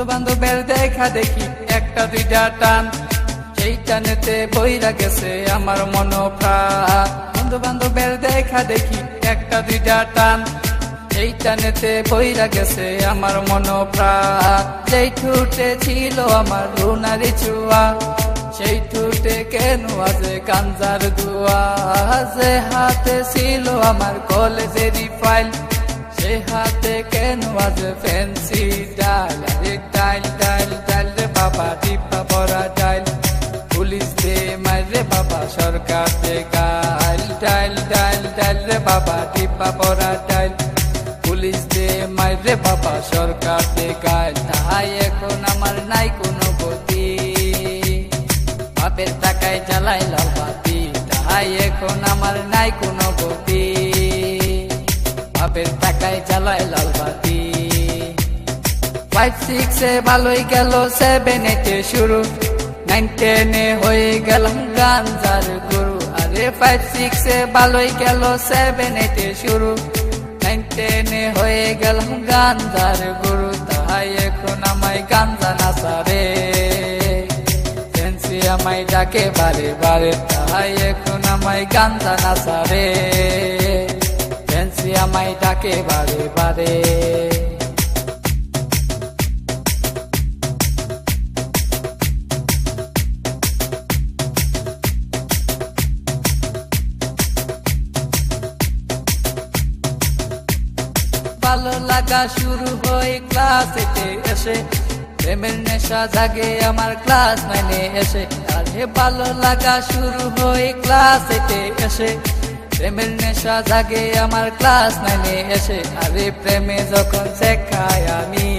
বন্ধু বান্ধবের দেখা দেখি একটা দুইটা টান, সেই টানেতে বইরা গেছে আমার মন প্রাণ। বন্ধু বান্ধবের দেখা দেখি একটা দুইটা টান, সেই টানেতে বইরা গেছে আমার মন প্রাণ। যেই ঠুটে ছিল আমার রুনারি চুয়া, সেই ঠুটে কেন আজে গাঞ্জার দুয়া। যে হাতে ছিল আমার কলেজেরই ফাইল, সে হাতে কেন আজ ফ্যান্সি ডাল। আরে ডাইল ডাইল ডাইল রে বাবা, টিপা পরা ডাইল, পুলিশ দে মারে বাবা, সরকার দে গাইল। ডাইল ডাইল ডাইল রে বাবা, টিপা পরা ডাইল, পুলিশ দে মারে বাবা, সরকার দে গাইল। তাই এখন আমার নাই কোনো গতি, বাপের টাকায় জ্বালাই লাল বাতি। তাই এখন আমার নাই কোনো গতি, বাপের টাকায় জ্বালায় লাল বাতি। 5-6 ভালোই গেল, 7-8 শুরু, 9-10 হয়ে গেলাম গাঞ্জার গুরু। আরে 5-6 ভালোই গেল, 7-8 শুরু, 9-10 হয়ে গেলাম গাঞ্জার গুরু। তাই এখন আমায় গাঞ্জা নাচারে, ফ্যান্সি আমায় ডাকে বারে বারে। তাই এখন আমায় গাঞ্জা নাচারে, ফ্যান্সি আমায় ডাকে বারে বারে। ভালো লাগা শুরু হয় ক্লাস 8 এসে, প্রেমের নেশা জাগে আমার ক্লাস 9 এসে। আরে ভালো লাগা শুরু হয় ক্লাস 8 এসে, প্রেমের নেশা জাগে আমার ক্লাস 9 এসে। আরে প্রেমে যখন শেখায় আমি,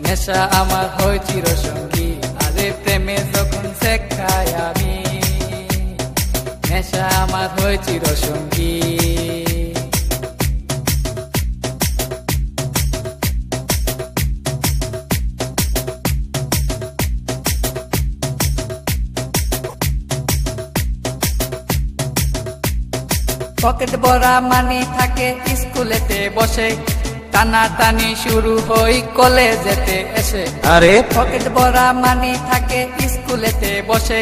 নেশা আমার হয় চিরসঙ্গী। আরে প্রেমে যখন শেখায় আমি, নেশা আমার হয় চিরসঙ্গী। পকেট ভরা মানি থাকে স্কুলেতে বসে, টানা টানি শুরু হই কলেজেতে এসে। আরে পকেট ভরা মানি থাকে স্কুলেতে বসে,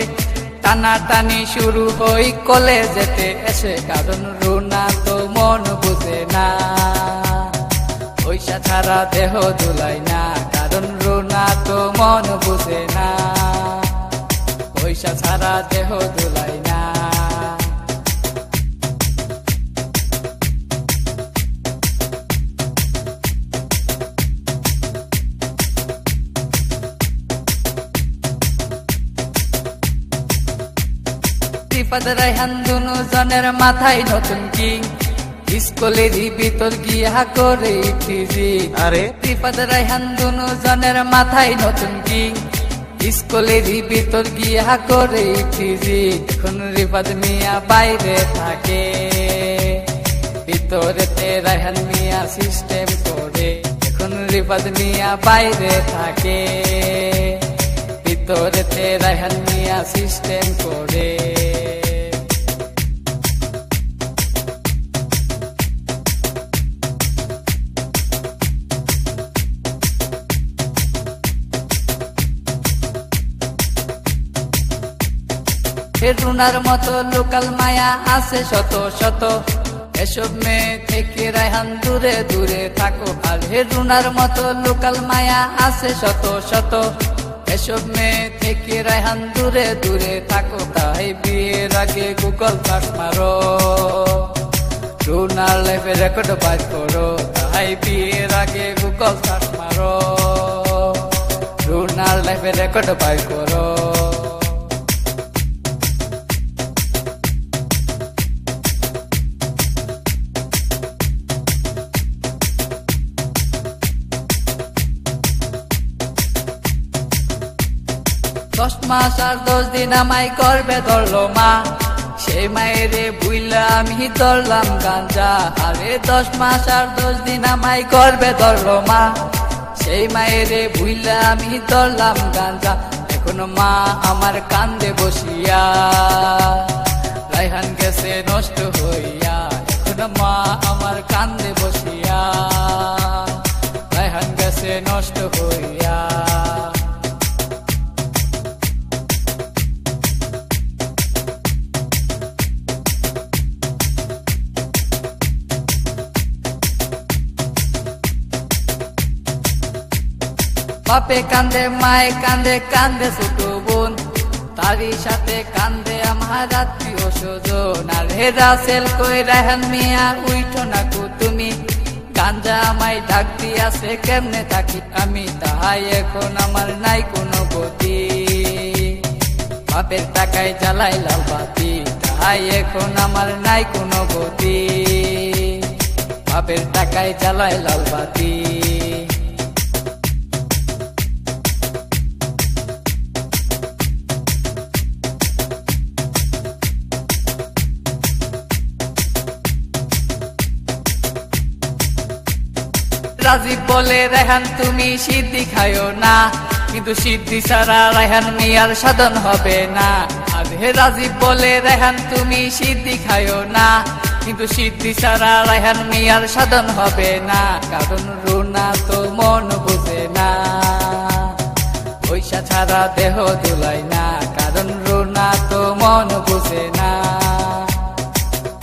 টানা টানি শুরু হই কলেজেতে এসে। কারণ রুনা তো মন বুঝে না, পয়সা ছাড়া দেহ দুলাই না। কারণ রুনা তো মন বুঝে না, পয়সা ছাড়া দেহ দুলাই না। রিফাত রায়হান দুনো জনের মাথায় নতুন কি, স্কুলেরই ভিতর গিয়া করে ফিজি। আরে রিফাত রায়হান দুনো জনের মাথায় নতুন কি, স্কুলেরই ভিতর গিয়া করে ফিজি। এখন রিফাত মিয়া বাইরে থাকে, ভিতরেতে রায়হান মিয়া সিস্টেম করে। এখন রিফাত মিয়া বাইরে থাকে, ভিতরেতে রায়হান মিয়া সিস্টেম করে। রুনার মতো লোকাল মায়া আছে শত শত, এসব মেয়ে থেকে রায়হান দূরে দূরে থাকো। আর রুনার মতো লোকাল মায়া আছে শত শত, এসব মেয়ে থেকে রায়হান দূরে দূরে থাকো। তাই বিয়ের আগে গুগল সার্চ মারো, রুনার লাইফে রেকর্ড বাজ করো। তাই বিয়ের আগে গুগল সার্চ মারো, রুনার লাইফে রেকর্ড বাজ করো। দশ মাস আর 10 দিন আমায় গর্ভে ধরলো মা, সেই মায়েরে বুইলা আমি ধরলাম গাঞ্জা। আরে 10 মাস আর 10 দিন আমায় গর্ভে ধরলো মা, সেই মায়েরে বুইলা আমি ধরলাম গাঞ্জা। এখন মা আমার কান্দে বসিয়া, রায়হান গেছে নষ্ট হইয়া। এখন মা আমার কান্দে বসিয়া, রায়হান গেছে গেছে নষ্ট হইয়া। বাপে কান্দে মায়ে কান্দে কান্দে ছোট বোন, তারই সাথে কান্দে আমার আত্মীয় স্বজন। আর হেরা সেল কই রায়হান মিয়া উইঠো না কো তুমি, গাঞ্জা আমায় ডাক দিয়াছে কেমনে থাকি আমি, তাহাই এখন আমার নাই কোনো গতি। বাপের টাকায় জ্বালাই লাল বাতি, তাহাই এখন আমার নাই কোনো গতি। বাপের টাকায় জ্বালাই লাল বাতি। রাজীব বলে রায়হান তুমি সিদ্ধি খায়ো না, কিন্তু সিদ্ধি ছাড়া রায়হান মিয়ার সাধন হবে না। আর হে রাজীব বলে রায়হান তুমি সিদ্ধি খায়ো না, কিন্তু সিদ্ধি ছাড়া রায়হান মিয়ার সাধন হবে না। কারণ রুনা তো মন বুঝে না, পয়সা ছাড়া দেহ দুলাই না। কারণ রুনা তো মন বুঝে না,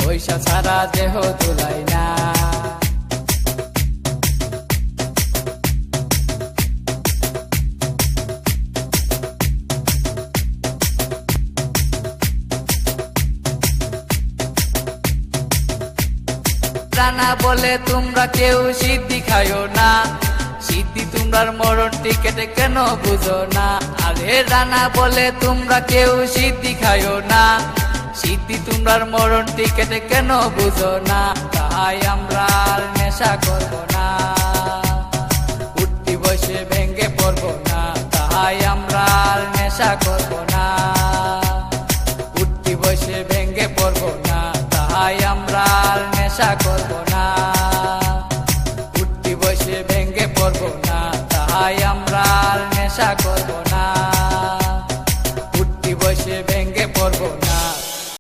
পয়সা ছাড়া দেহ দুলাই না। রানা বলে তোমরা কেউ সিদ্ধি খায়ো না, সিদ্ধি তোমরার মরণ টিকেটে কেন বুঝো না। আরে রানা বলে তোমরা কেউ সিদ্ধি খায়ো না, সিদ্ধি তোমরার মরণ টিকেটে কেন বুঝো না। তাই আমরা আর নেশা করব না, উঠতি বসে ভেঙ্গে পড়বো না। তাই আমরা আর নেশা করব না, উঠতি বসে ভেঙ্গে পড়বো না। তাই আমরা আর নেশা করব না, উঠতি বসে ভেঙ্গে পড়বো না। তাই আমরা